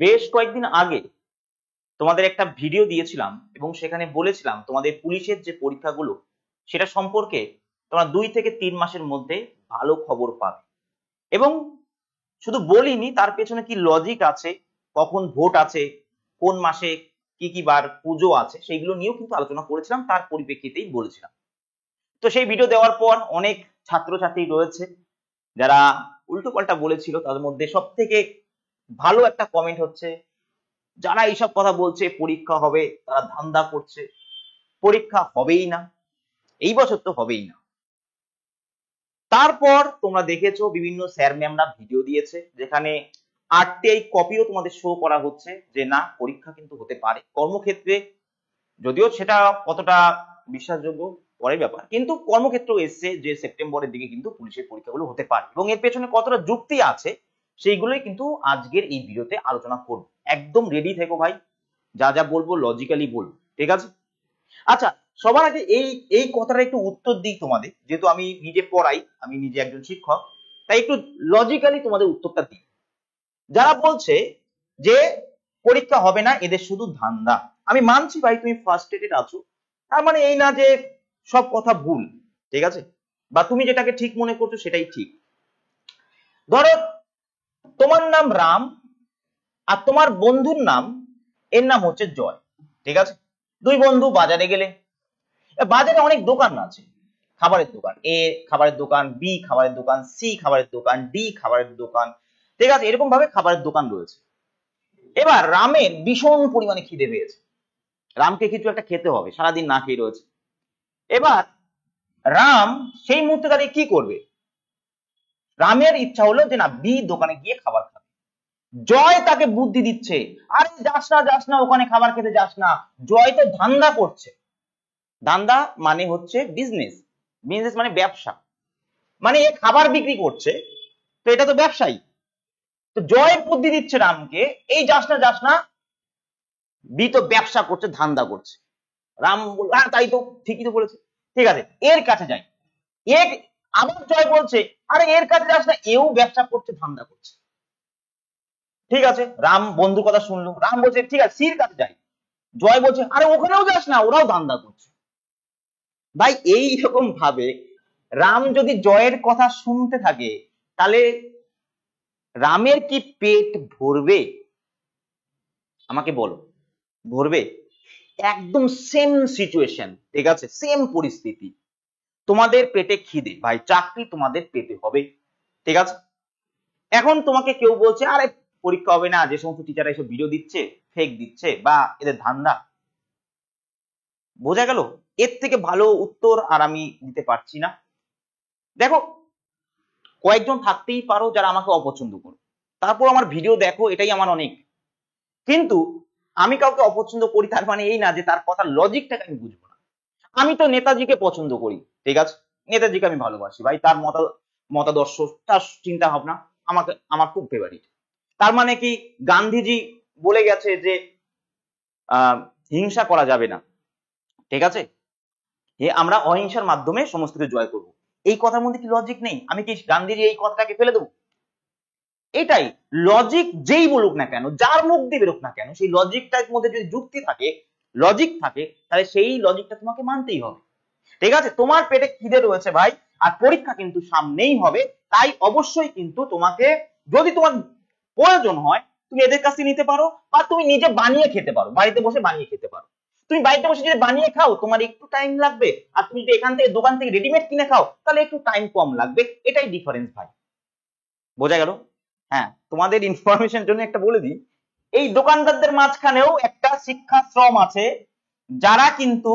বেশ কয়েকদিন আগে তোমাদের একটা ভিডিও দিয়েছিলাম এবং সেখানে বলেছিলাম তোমাদের পুলিশের যে পরীক্ষাগুলো সেটা সম্পর্কে তোমরা 2 থেকে 3 মাসের মধ্যে ভালো খবর পাবে। এবং শুধু বলিনি, তার পেছনে কি লজিক আছে, কখন ভোট আছে, কোন মাসে কি কি বার পুজো আছে, সেইগুলো নিয়েও কিন্তু আলোচনা করেছিলাম, তার পরিপ্রেক্ষিতেই বলেছিলাম। তো সেই ভিডিও দেওয়ার পর অনেক ছাত্রছাত্রী রয়েছে যারা উল্টো পাল্টা বলেছিল। তাদের মধ্যে সব থেকে ভালো একটা কমেন্ট হচ্ছে, যারা এইসব কথা বলছে পরীক্ষা হবে তারা ধান্দা করছে, পরীক্ষা হবেই না, এই বছর তো হবেই না। তারপর তোমরা দেখেছো বিভিন্ন স্যার ম্যামরা ভিডিও দিয়েছে যেখানে আরটিআই কপিও তোমাদের শো করা হচ্ছে যে না, পরীক্ষা কিন্তু হতে পারে কর্মক্ষেত্রে, যদিও সেটা কতটা বিশ্বাসযোগ্য পরের ব্যাপার, কিন্তু কর্মক্ষেত্রেও এসছে যে সেপ্টেম্বরের দিকে কিন্তু পুলিশের পরীক্ষাগুলো হতে পারে এবং এর পেছনে কতটা যুক্তি আছে সেইগুলোই কিন্তু আজকের এই ভিডিওতে আলোচনা করব। একদম রেডি থেকো ভাই, যা যা বলবো লজিক্যালি বলবো, ঠিক আছে? আচ্ছা, সবার আগে এই এই কথাটা একটু উত্তর দিই তোমাদের, যেহেতু আমি নিজে পড়াই, আমি নিজে একজন শিক্ষক, তাই একটু লজিক্যালি তোমাদের উত্তরটা দিই। যারা বলছে যে পরীক্ষা হবে না, এদের শুধু ধান্দা, আমি মানছি ভাই তুমি ফার্স্ট্রেটেড আছো, তার মানে এই না যে সব কথা ভুল, ঠিক আছে, বা তুমি যেটাকে ঠিক মনে করছো সেটাই ঠিক। ধরো তোমার নাম রাম আর তোমার বন্ধুর নাম, এর নাম হচ্ছে জয়, ঠিক আছে? দুই বন্ধু বাজারে গেলে, বাজারে অনেক দোকান আছে, খাবারের দোকান, এ খাবারের দোকান, বি খাবারের দোকান, সি খাবারের দোকান, ডি খাবারের দোকান, ঠিক আছে, এরকম ভাবে খাবারের দোকান রয়েছে। এবার রামের ভীষণ পরিমাণে খিদে পেয়েছে, রামকে কিছু একটা খেতে হবে, সারাদিন না খেয়ে রয়েছে। এবার রাম সেই মুহূর্তে দাঁড়িয়ে কি করবে? রামের ইচ্ছা হলো যে না, বি দোকানে গিয়ে খাবার খাবে। জয় তাকে বুদ্ধি দিচ্ছে, আরে যাস না ওখানে খাবার খেতে যাস না, জয় তো ধান্দা করছে। ধান্দা মানে হচ্ছে বিজনেস, বিজনেস মানে ব্যবসা, মানে এ খাবার বিক্রি করছে, তো এটা তো ব্যবসায়ী। তো জয় বুদ্ধি দিচ্ছে রামকে, এই যাস না, বি তো ব্যবসা করছে, ধান্দা করছে। রাম বলল হ্যাঁ তাই তো, ঠিকই তো বলেছে, ঠিক আছে এর কাছে যাই। এর আবার জয় বলছে আরে এর কাছে যাস না, এও ব্যবসা করছে, ধান্দা করছে, ঠিক আছে। রাম বন্ধুর কথা শুনলো, রাম বলছে ঠিক আছে সির কাছে যাই। জয় বলছে আরে ওখানেও যাস না, ওরাও ধান্দা করছে। ভাই এইরকম ভাবে রাম যদি জয়ের কথা শুনতে থাকে, তাহলে রামের কি পেট ভরবে? আমাকে বলো, ভরবে? একদম সেম সিচুয়েশন, ঠিক আছে, সেম পরিস্থিতি। তোমাদের পেটে খিদে, ভাই চাকরি তোমাদের পেতে হবে, ঠিক আছে। এখন তোমাকে কেউ বলছে আরে পরীক্ষা হবে না, যে সমস্ত টিচাররা এসব ভিডিও দিচ্ছে, ফেক দিচ্ছে বা এদের ধান্দা, বোঝা গেল? এর থেকে ভালো উত্তর আর আমি দিতে পারছি না। দেখো, কয়েকজন থাকতেই পারো যারা আমাকে অপছন্দ করো, তারপর আমার ভিডিও দেখো, এটাই আমার অনেক। কিন্তু আমি কাউকে অপছন্দ করি তার মানে এই না যে তার কথার লজিকটাকে আমি বুঝবো না। আমি তো নেতাজিকে পছন্দ করি, ঠিক আছে, নেতাজিকে আমি ভালোবাসি ভাই, তার মতাদর্শ, তার চিন্তা ভাবনা আমার খুব ফেভারিট। তার মানে কি গান্ধীজি বলে গেছে যে হিংসা করা যাবে না, ঠিক আছে, আমরা অহিংসার মাধ্যমে সমস্ত কিছু জয় করব। এই কথার মধ্যে কি লজিক নেই? আমি কি গান্ধীজি এই কথাটাকে ফেলে দেবো? এটাই লজিক, যেই বলুক না কেন, যার মুখ দিয়ে বেরোক না কেন, সেই লজিকটার মধ্যে যদি যুক্তি থাকে, লজিক থাকে, তাহলে সেই লজিকটা তোমাকে মানতেই হবে, ঠিক আছে। তোমার পেটে খিদে রয়েছে ভাই, আর পরীক্ষা কিন্তু সামনেই হবে, তাই অবশ্যই কিন্তু তোমাকে, যদি তোমার প্রয়োজন হয় তুমি এদের কাছে নিতে পারো, বা তুমি নিজে বানিয়ে খেতে পারো, বাড়িতে বসে বানিয়ে খেতে পারো। তুমি বাড়িতে বসে যদি বানিয়ে খাও তোমার একটু টাইম লাগবে, আর তুমি যদি এখান থেকে দোকান থেকে রেডিমেড কিনে খাও তাহলে একটু টাইম কম লাগবে, এটাই ডিফারেন্স ভাই, বোঝা গেল? হ্যাঁ, তোমাদের ইনফরমেশন জন্য একটা বলে দিই, এই দোকানদারদের মাঝখানেও একটা শিক্ষাশ্রম আছে, যারা কিন্তু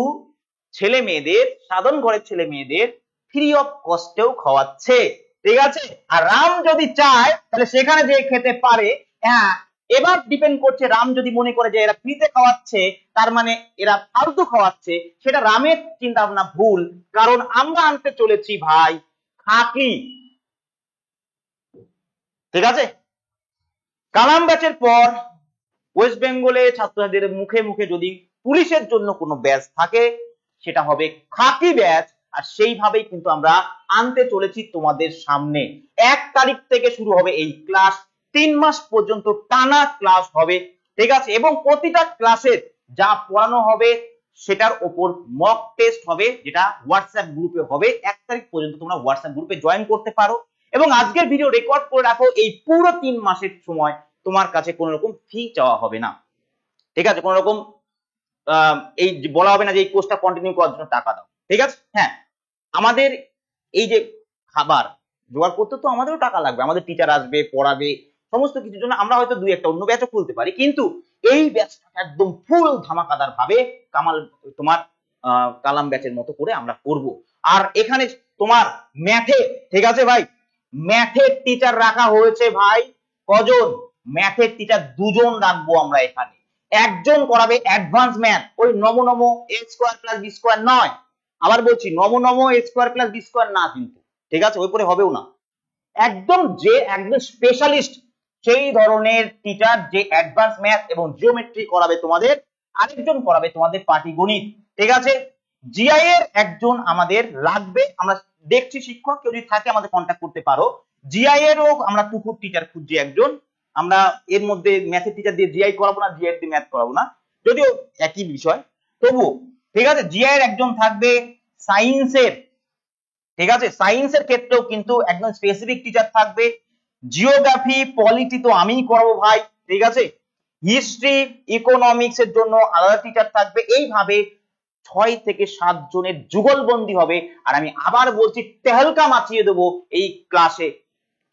ছেলে মেয়েদের, সাধারণ ঘরের ছেলে মেয়েদের ফ্রি অফ কস্টেও খাওয়াচ্ছে, ঠিক আছে। আর রাম যদি চায় তাহলে সেখানে যে খেতে পারে। হ্যাঁ, এবার ডিপেন্ড করছে, রাম যদি মনে করে যে এরা ফ্রিতে খাওয়াচ্ছে তার মানে এরা ফালতু খাওয়াচ্ছে, সেটা রামের চিন্তা ভাবনা ভুল, কারণ আমরা আনতে চলেছি ভাই খাকি, ঠিক আছে। কালাম ব্যাচের পর ওয়েস্ট বেঙ্গলে ছাত্রছাত্রীদের মুখে মুখে যদি পুলিশের জন্য কোনো ব্যাচ থাকে সেটা হবে খাকি ব্যাচ, আর সেইভাবেই কিন্তু আমরা আনতে চলেছি তোমাদের সামনে। 1 তারিখ থেকে শুরু হবে এই ক্লাস 3 মাস পর্যন্ত টানা ক্লাস হবে, ঠিক আছে, এবং প্রতিটা ক্লাসের যা পড়ানো হবে সেটার উপর মক টেস্ট হবে, যেটা হোয়াটসঅ্যাপ গ্রুপে হবে। 1 তারিখ পর্যন্ত তোমরা হোয়াটসঅ্যাপ গ্রুপে জয়েন করতে পারো এবং আজকের ভিডিও রেকর্ড করে রাখো। এই পুরো 3 মাসের সময় তোমার কাছে কোনো রকম ফি চাওয়া হবে না, ঠিক আছে, কোনো রকম এই বলা হবে না যে এই কোর্সটা কন্টিনিউ করার জন্য টাকা দাও, ঠিক আছে। হ্যাঁ, আমাদের এই যে খাবার জোগাড় করতে তো আমাদেরও টাকা লাগবে, আমাদের টিচার আসবে, পড়াবে, সমস্ত কিছুর জন্য আমরা হয়তো দুই একটা অন্য ব্যাচও খুলতে পারি, কিন্তু এই ব্যাচটা একদম ফুল ধামাকাদার ভাবে তোমার কালাম ব্যাচের মতো করে আমরা করব। আর এখানে তোমার ম্যাথে, ঠিক আছে ভাই, ম্যাথের টিচার রাখা হয়েছে ভাই কজন? ম্যাথের টিচার 2 জন রাখবো আমরা এখানে। একজন করাবে অ্যাডভান্স ম্যাথ, ওই নম a square plus b square নয়, আবার বলছি নম a square plus b square না কিন্তু, ঠিক আছে, ওই পরে হবেও না। একদম স্পেশালিস্ট সেই ধরনের টিচার যে অ্যাডভান্স ম্যাথ এবং জিওমেট্রি করাবে তোমাদের। আরেকজন করাবে তোমাদের পাটিগণিত, ঠিক আছে। জিআই এর একজন আমাদের লাগবে, আমরা দেখছি শিক্ষক কেউ যদি থাকে আমাদের কন্ট্যাক্ট করতে পারো। জিআই এরও আমরা টুকুর টিচার খুঁজছি একজন, আমরা এর মধ্যে ম্যাথের টিচার দিয়ে জিআই করাবো না, জিআই দিয়ে ম্যাথ করাবো না, যদিও একই বিষয় তবুও, ঠিক আছে। জিআই এর একজন থাকবে সায়েন্সের, ঠিক আছে, সায়েন্সের ক্ষেত্রেও কিন্তু একদম স্পেসিফিক টিচার থাকবে। জিওগ্রাফি পলিটি তো আমিই করাবো ভাই, ঠিক আছে। হিস্ট্রি ইকোনমিক্স এর জন্য আলাদা টিচার থাকবে। এইভাবে 6 থেকে 7 জনের যুগলবন্দি হবে। আর আমি আবার বলছি, তেহলকা মাচিয়ে দেবো এই ক্লাসে,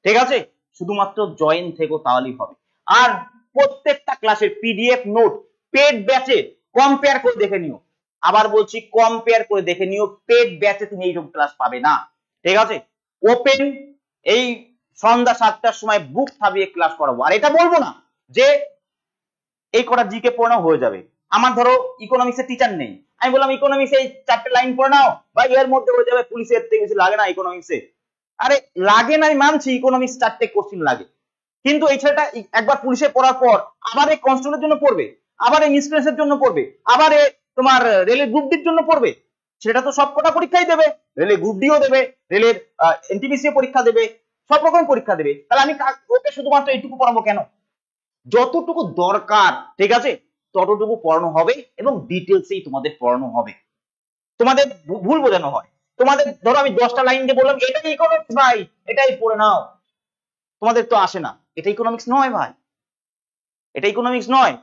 ঠিক আছে। শুধুমাত্র জয়েন থেকো তাহলেই হবে। আর প্রত্যেকটা ক্লাসের পিডিএফ নোট পেড ব্যাচে কম্পেয়ার করে দেখে নিও, আবার বলছি কম্পেয়ার করে দেখে নিও, পেড ব্যাচে তুমি এইরকম ক্লাস পাবে না, ঠিক আছে। ওপেন এই সন্ধ্যা 7টার সময় বুক থাবিয়ে ক্লাস করাবো। আর এটা বলবো না যে এই কটা জিকে পড়ানো হয়ে যাবে। আমার ধরো ইকোনমিক্সের টিচার নেই, আমি বললাম ইকোনমিক্সে এই 4টে লাইন পড়ে নাও ভাই, এর মধ্যে হয়ে যাবে, পুলিশের থেকে বেশি লাগে না ইকোনমিক্সে। আরে লাগে না, আমি মানছি ইকোনমিক্স 4টে কোশ্চেন লাগে, কিন্তু এই ছেলেটা একবার পুলিশে পড়ার পর আবার এই কনস্টেবলের জন্য পড়বে, আবার এই মিসক্রেন্সের জন্য পড়বে, আবার তোমার রেলের গ্রুপ ডির জন্য পড়বে, সেটা তো সব কটা পরীক্ষাই দেবে, রেলের গ্রুপ ডিও দেবে, রেলের এনটিপিসি পরীক্ষা দেবে, সব রকম পরীক্ষা দেবে। তাহলে আমি ওকে শুধুমাত্র এইটুকু পড়াবো কেন? যতটুকু দরকার, ঠিক আছে, ততটুকু পড়ানো হবে এবং ডিটেলসেই তোমাদের পড়ানো হবে। তোমাদের ভুল বোঝানো হয়, তোমাদের ধরো আমি 10টা লাইন দিয়ে বললাম এটাই ইকোনমিক্স ভাই, এটাই পড়ে নাও, তোমাদের তো আসে না, এটা ইকোনমিক্স নয় ভাই, এটা ইকোনমিক্স নয়।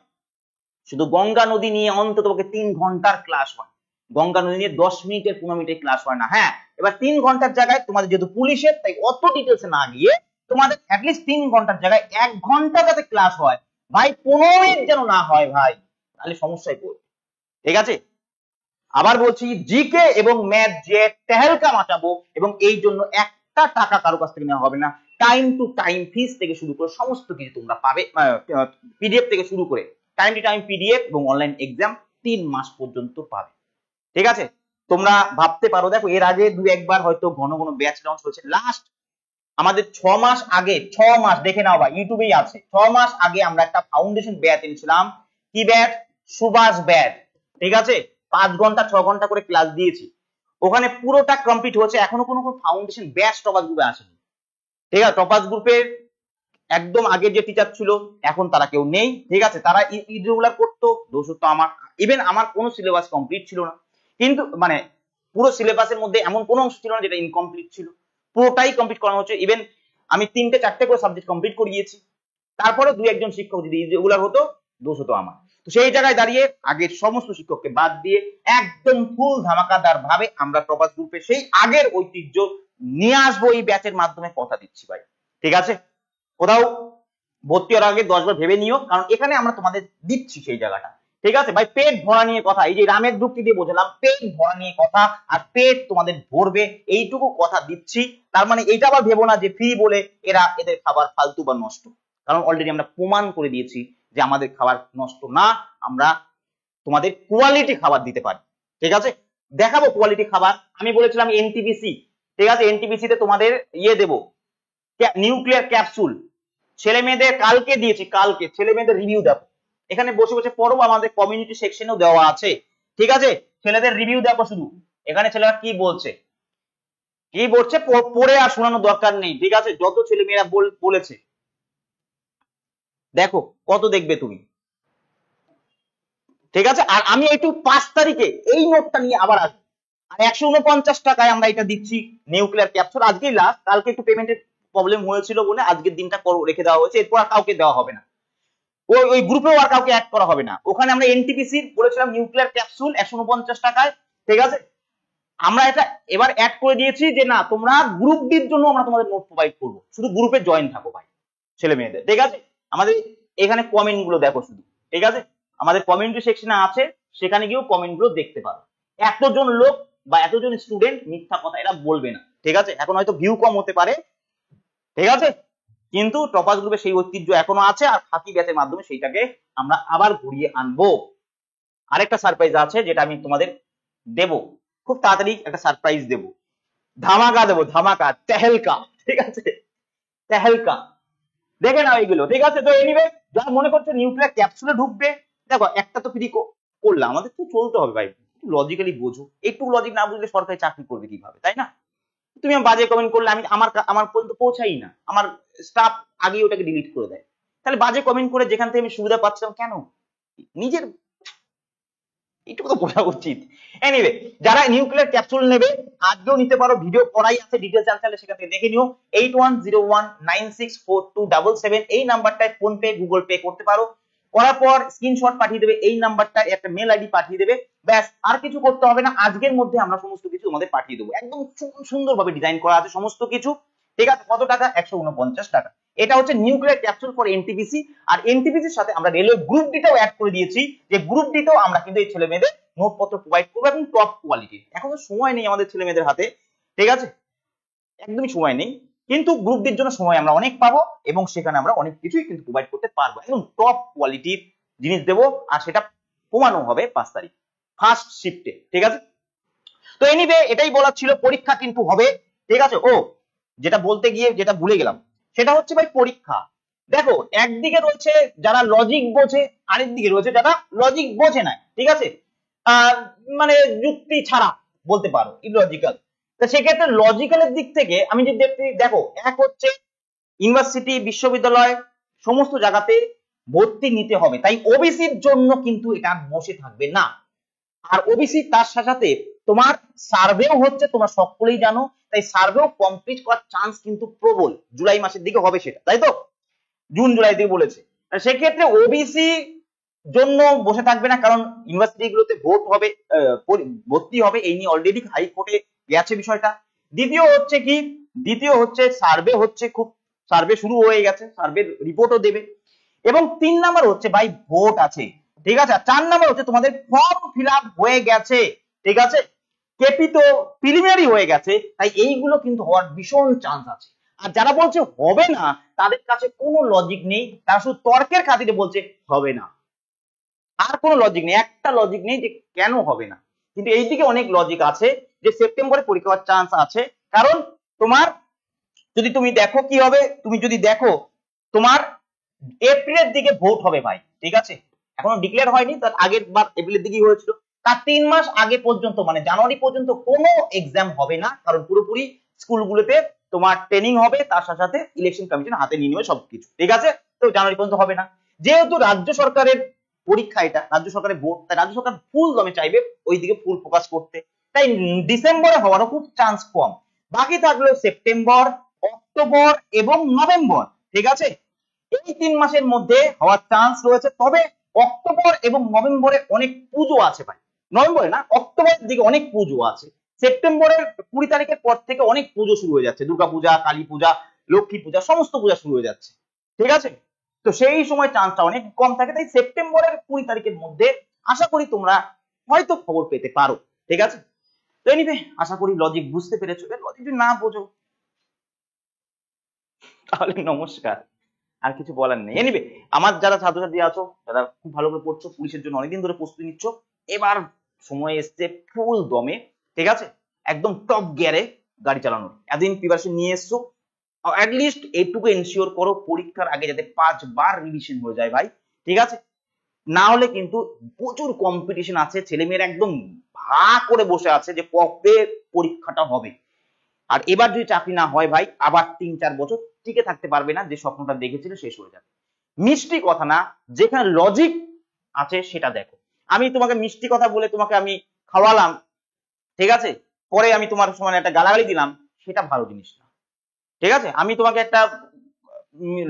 শুধু গঙ্গা নদী নিয়ে অন্তত 3 ঘন্টার ক্লাস হয়, গঙ্গা নদী নিয়ে 10 মিনিটের 15 মিনিটের ক্লাস হয় না। হ্যাঁ, এবার 3 ঘন্টার জায়গায় তোমাদের যেহেতু পুলিশের, তাই অত ডিটেলসে না গিয়ে তোমাদের অ্যাটলিস্ট 3 ঘন্টার জায়গায় 1 ঘন্টা যাতে ক্লাস হয় ভাই, 15 মিনিট যেন না হয় ভাই, তাহলে সমস্যায় পড়বে, ঠিক আছে। আবার বলছি, জিকে এবং ম্যাথ যে তেহেলকা মাচাবো, এবং এই জন্য একটা টাকা কারো কাছ থেকে নেওয়া হবে না। টাইম টু টাইম ফিস থেকে শুরু করে সমস্ত কিছু তোমরা পাবে, পিডিএফ থেকে শুরু করে টাইম টু টাইম পিডিএফ এবং অনলাইন এক্সাম 3 মাস পর্যন্ত পাবে, ঠিক আছে। তোমরা ভাবতে পারো, দেখো এর আগে 2-1 বার হয়তো ঘন ঘন ব্যাচ লঞ্চ হয়েছে, লাস্ট আমাদের 6 মাস আগে, 6 মাস দেখে নাও ভাই, ইউটিউবেই আছে, 6 মাস আগে আমরা একটা ফাউন্ডেশন ব্যাচ এনেছিলাম। কি ব্যাচ? সুভাষ ব্যাচ, ঠিক আছে। 5 ঘন্টা 6 ঘন্টা করে ক্লাস দিয়েছি, ওখানে পুরোটা কমপ্লিট হয়েছে, এখনো কোনো ফাউন্ডেশন ব্যাচ টপাস গ্রুপে আসেনি, ঠিক আছে। টপাস গ্রুপের একদম আগে যে টিচার ছিল এখন তারা কেউ নেই, ঠিক আছে, তারা ইরেগুলার করতো, দোষ তো আমার। ইভেন আমার কোনো সিলেবাস কমপ্লিট ছিল না, কিন্তু মানে পুরো সিলেবাসের মধ্যে এমন কোনো অংশ ছিল না যেটা ইনকমপ্লিট ছিল, পুরোটাই কমপ্লিট করানো হচ্ছে। ইভেন আমি 3টে-4টে করে সাবজেক্ট কমপ্লিট করিয়েছি, তারপরে 2-1 জন শিক্ষক যদি ইরেগুলার হতো, দোষ হতো আমার। তো সেই জায়গায় দাঁড়িয়ে আগের সমস্ত শিক্ষককে বাদ দিয়ে একদম ফুল ধামাকাদার ভাবে আমরা টপাস গ্রুপে সেই আগের ঐতিহ্য নিয়ে আসবো এই ব্যাচের মাধ্যমে, কথা দিচ্ছি ভাই, ঠিক আছে। কোথাও ভর্তি হওয়ার আগে 10 বার ভেবে নিও, কারণ এখানে আমরা তোমাদের দিচ্ছি সেই জায়গাটা, ঠিক আছে ভাই। পেট ভরা নিয়ে কথা, এই যে রামের যুক্তি দিয়ে বোঝালাম, পেট ভরা নিয়ে কথা, আর পেট তোমাদের ভরবে এইটুকু কথা দিচ্ছি। তার মানে এইটা আবার ভেবো না যে ফ্রি বলে এদের খাবার ফালতু বা নষ্ট, কারণ অলরেডি আমরা প্রমাণ করে দিয়েছি যে আমাদের খাবার নষ্ট না, আমরা তোমাদের কোয়ালিটি খাবার দিতে পারি, ঠিক আছে। দেখাবো কোয়ালিটি খাবার। আমি বলেছিলাম এনটিপিসি, ঠিক আছে, এনটিপিসি তে তোমাদের দেবো নিউক্লিয়ার ক্যাপসুল, ছেলে মেয়েদের কালকে দিয়েছি, কালকে ছেলে মেয়েদের রিভিউ দেবো, এখানে বসে বসে পড়ো, আমাদের কমিউনিটি সেকশনেও দেওয়া আছে, ঠিক আছে। ছেলেদের রিভিউ দেখো শুধু, এখানে ছেলেরা কি বলছে, পড়ে আর শোনানোর দরকার নেই, ঠিক আছে, যত ছেলে মেয়েরা বলেছে দেখো কত দেখবে তুমি, ঠিক আছে। আর আমি একটু 5 তারিখে এই নোটটা নিয়ে আবার আসবো, আর 149 টাকায় আমরা এটা দিচ্ছি নিউক্লিয়ার ক্যাপসুল। আজকেই লাস্ট, কালকে একটু পেমেন্টের প্রবলেম হয়েছিল বলে আজকের দিনটা রেখে দেওয়া হয়েছে, এরপর আর কাউকে দেওয়া হবে না, ওই গ্রুপেও আর কাউকে অ্যাড করা হবে না। ওখানে আমরা এনটিপিসি বলেছিলাম নিউক্লিয়ার ক্যাপসুল 149 টাকায়, ঠিক আছে। আমরা এটা এবার অ্যাড করে দিয়েছি যে না, তোমরা গ্রুপ ডির জন্য আমরা তোমাদের নোট প্রোভাইড করবো, শুধু গ্রুপে জয়েন থাকো ভাই ছেলে মেয়েদের, ঠিক আছে। আমাদের এখানে কমেন্ট গুলো দেখো শুধু, ঠিক আছে, আমাদের কমিউনিটি সেকশনে আছে, সেখানে গিয়েও কমেন্ট গুলো দেখতে পারো। এতজন লোক বা এতজন স্টুডেন্ট মিথ্যা কথা এরা বলবে না, ঠিক আছে। এখন হয়তো ভিউ কম হতে পারে, ঠিক আছে, কিন্তু টপার্স গ্রুপে সেই ঐতিহ্য এখনো আছে, আর ফাঁকি ব্যাচের মাধ্যমে সেইটাকে আমরা আবার ঘুরিয়ে আনবো। আরেকটা সারপ্রাইজ আছে যেটা আমি তোমাদের দেব, খুব তাড়াতাড়ি একটা সারপ্রাইজ দেব, ধামাকা দেবো, ধামাকা তেহেলকা, ঠিক আছে, তেহেলকা, দেখে নাও এইগুলো, ঠিক আছে। তো এনিওয়ে, যারা মনে করছো নিউক্লিয়ার ক্যাপসুলে ঢুকবে, দেখো একটা তো ফ্রি করলাম, আমাদের তো চলতে হবে ভাই, লজিক্যালি বোঝো, একটু লজিক না বুঝলে সরকারি চাকরি করবে কিভাবে, তাই না। তুমি বাজে কমেন্ট করলে আমি আমার পর্যন্ত পৌঁছাই না, আমার স্টাফ আগেই ওটাকে ডিলিট করে দেয়, তাহলে বাজে কমেন্ট করে যেখান থেকে আমি সুবিধা পাচ্ছিলাম কেন, নিজের এইটুকু তো বোঝা উচিত। এনিওয়ে, যারা নিউক্লিয়ার ক্যাপসুল নেবে আজকেও নিতে পারো, ভিডিও করাই আছে, ডিটেইলস জানতে সেখান থেকে দেখে নিও। 8101964277 এই নাম্বারটায় ফোন পে গুগল পে করতে পারো, করার পর স্ক্রিনশট পাঠিয়ে দেবে, এই নাম্বারটায় একটা মেল আইডি পাঠিয়ে দেবে, ব্যাস আর কিছু করতে হবে না। আজকের মধ্যে আমরা সমস্ত কিছু তোমাদের পাঠিয়ে দেবো, একদম সুন্দরভাবে ডিজাইন করা আছে সমস্ত কিছু, ঠিক আছে। কত টাকা? 149 টাকা। এটা হচ্ছে নিউক্লিয়ার ক্যাপসুল ফর এনটিপিসি। আর এনটিপিসির সাথে আমরা রেলওয়ে গ্রুপ ডিটাও অ্যাড করে দিয়েছি, যে গ্রুপ ডিটাও আমরা কিন্তু এই ছেলে মেয়েদের নোটপত্র প্রোভাইড করবো, এবং টপ কোয়ালিটির। এখন তো সময় নেই আমাদের ছেলে মেয়েদের হাতে, ঠিক আছে, একদমই সময় নেই, কিন্তু গ্রুপ ডির জন্য সময় আমরা অনেক পাবো, এবং সেখানে আমরা অনেক কিছুই কিন্তু প্রোভাইড করতে পারবো, একদম টপ কোয়ালিটির জিনিস দেবো, আর সেটা প্রমাণও হবে 5 তারিখ ফার্স্ট শিফটে, ঠিক আছে। তো এনিওয়ে, এটাই বলার ছিল, পরীক্ষা কিন্তু হবে, ঠিক আছে। ও যেটা বলতে গিয়ে যেটা ভুলে গেলাম, সেটা হচ্ছে ভাই পরীক্ষা। দেখো একদিকে রয়েছে যারা লজিক বোঝে, আরেক দিকে রয়েছে যারা লজিক বোঝে না, ঠিক আছে, মানে যুক্তি ছাড়া বলতে পারো, ইলজিক্যাল। তো সেক্ষেত্রে লজিক্যালের দিক থেকে আমি যদি দেখো, এক হচ্ছে ইউনিভার্সিটি, বিশ্ববিদ্যালয়, সমস্ত জায়গাতে ভর্তি নিতে হবে, তাই ওবিসির জন্য কিন্তু এটা বসে থাকবে না। আর ওবিসি তার সাথে তোমার সার্ভেও হচ্ছে, তোমরা সকলেই জানো, তাই সার্ভেও কমপ্লিট করার চান্স কিন্তু প্রবল, জুলাই মাসের দিকে হবে সেটা, তাই তো, জুন জুলাই দিকে বলেছে। সেক্ষেত্রে ওবিসি জন্য বসে থাকবে না, কারণ ইউনিভার্সিটি গুলোতে ভোট হবে, ভর্তি হবে, এই নিয়ে অলরেডি হাইকোর্টে গেছে বিষয়টা। দ্বিতীয় হচ্ছে সার্ভে হচ্ছে, খুব সার্ভে শুরু হয়ে গেছে, সার্ভে রিপোর্টও দেবে। এবং 3 নাম্বার হচ্ছে ভাই ভোট আছে, ঠিক আছে। আর 4 নাম্বার হচ্ছে তোমাদের ফর্ম ফিল আপ হয়ে গেছে, ঠিক আছে, কেপি তো প্রিলিমিনারি হয়ে গেছে, তাই এইগুলো কিন্তু হওয়ার ভীষণ চান্স আছে। আর যারা বলছে হবে না, তাদের কাছে কোনো লজিক নেই, তারা শুধু তর্কের খাতিরে বলছে হবে না, আর কোনো লজিক নেই, একটা লজিক নেই যে কেন হবে না। কিন্তু এইদিকে অনেক লজিক আছে, যে সেপ্টেম্বরে পরীক্ষা হওয়ার চান্স আছে, কারণ তোমার যদি তুমি দেখো কি হবে, তুমি যদি দেখো তোমার এপ্রিলের দিকে ভোট হবে ভাই, ঠিক আছে, এখনো ডিক্লেয়ার হয়নি, তার আগের বার এপ্রিলের দিকেই হয়েছিল, তার 3 মাস আগে পর্যন্ত, মানে জানুয়ারি পর্যন্ত কোনো এক্সাম হবে না, কারণ পুরোপুরি স্কুলগুলোতে তোমার ট্রেনিং হবে, তার সাথে ইলেকশন কমিশন হাতে নিয়ে নেবে সবকিছু, ঠিক আছে। তো জানুয়ারি পর্যন্ত হবে না, যেহেতু রাজ্য সরকারের পরীক্ষা, এটা রাজ্য সরকারের ভোট, তাই রাজ্য সরকার ফুল দমে চাইবে ওইদিকে ফুল ফোকাস করতে, তাই ডিসেম্বরে হওয়ারও খুব চান্স কম। বাকি থাকলো সেপ্টেম্বর, অক্টোবর এবং নভেম্বর, ঠিক আছে, এই 3 মাসের মধ্যে হওয়ার চান্স রয়েছে। তবে অক্টোবর এবং নভেম্বরে অনেক পুজো আছে ভাই, নভেম্বরে না, অক্টোবরের দিকে অনেক পুজো আছে, সেপ্টেম্বরের 20 তারিখের পর থেকে অনেক পুজো শুরু হয়ে যাচ্ছে, দুর্গাপূজা, কালী পূজা, লক্ষ্মী পূজা, সমস্ত পূজা শুরু হয়ে যাচ্ছে, ঠিক আছে। তো সেই সময় চান্সটা অনেক কম থাকে, তাই সেপ্টেম্বরের 20 তারিখের মধ্যে আশা করি তোমরা হয়তো খবর পেতে পারো, ঠিক আছে। তো এনিওয়ে, আশা করি লজিক বুঝতে পেরেছো, লজিক যদি না বোঝো তাহলে নমস্কার, আর কিছু বলার নেই। এনিওয়ে, আমার যারা ছাত্রছাত্রী আছো, যারা খুব ভালো করে পড়ছো, পুলিশের জন্য অনেকদিন ধরে প্রস্তুতি নিচ্ছ, এবার সময় এসছে ফুল দমে, ঠিক আছে, একদম টপ গিয়ারে গাড়ি চালানোর। এতদিন প্রিপারেশন নিয়ে এসছো, অ্যাটলিস্ট এইটুকু এনশিওর করো পরীক্ষার আগে যাতে 5 বার রিভিশন হয়ে যায় ভাই, ঠিক আছে। না হলে কিন্তু প্রচুর কম্পিটিশন আছে, ছেলেমেয়েরা একদম ভা করে বসে আছে যে কবে পরীক্ষাটা হবে। আর এবার যদি চাকরি না হয় ভাই, আবার 3-4 বছর টিকে থাকতে পারবে না, যে স্বপ্নটা দেখেছিল শেষ হয়ে যাবে। মিষ্টি কথা না, যেখানে লজিক আছে সেটা দেখো। আমি তোমাকে মিষ্টি কথা বলে তোমাকে আমি খাওয়ালাম, ঠিক আছে, পরে আমি তোমার সমান একটা গালাগালি দিলাম, সেটা ভালো জিনিস না। ঠিক আছে, আমি তোমাকে একটা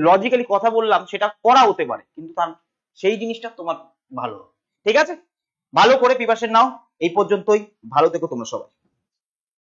লজিক্যালি কথা বললাম, সেটা করা হতে পারে, কিন্তু তার সেই জিনিসটা তোমার ভালো। ঠিক আছে, ভালো করে প্রিপারেশন নাও। এই পর্যন্তই, ভালো থেকো তোমরা সবাই।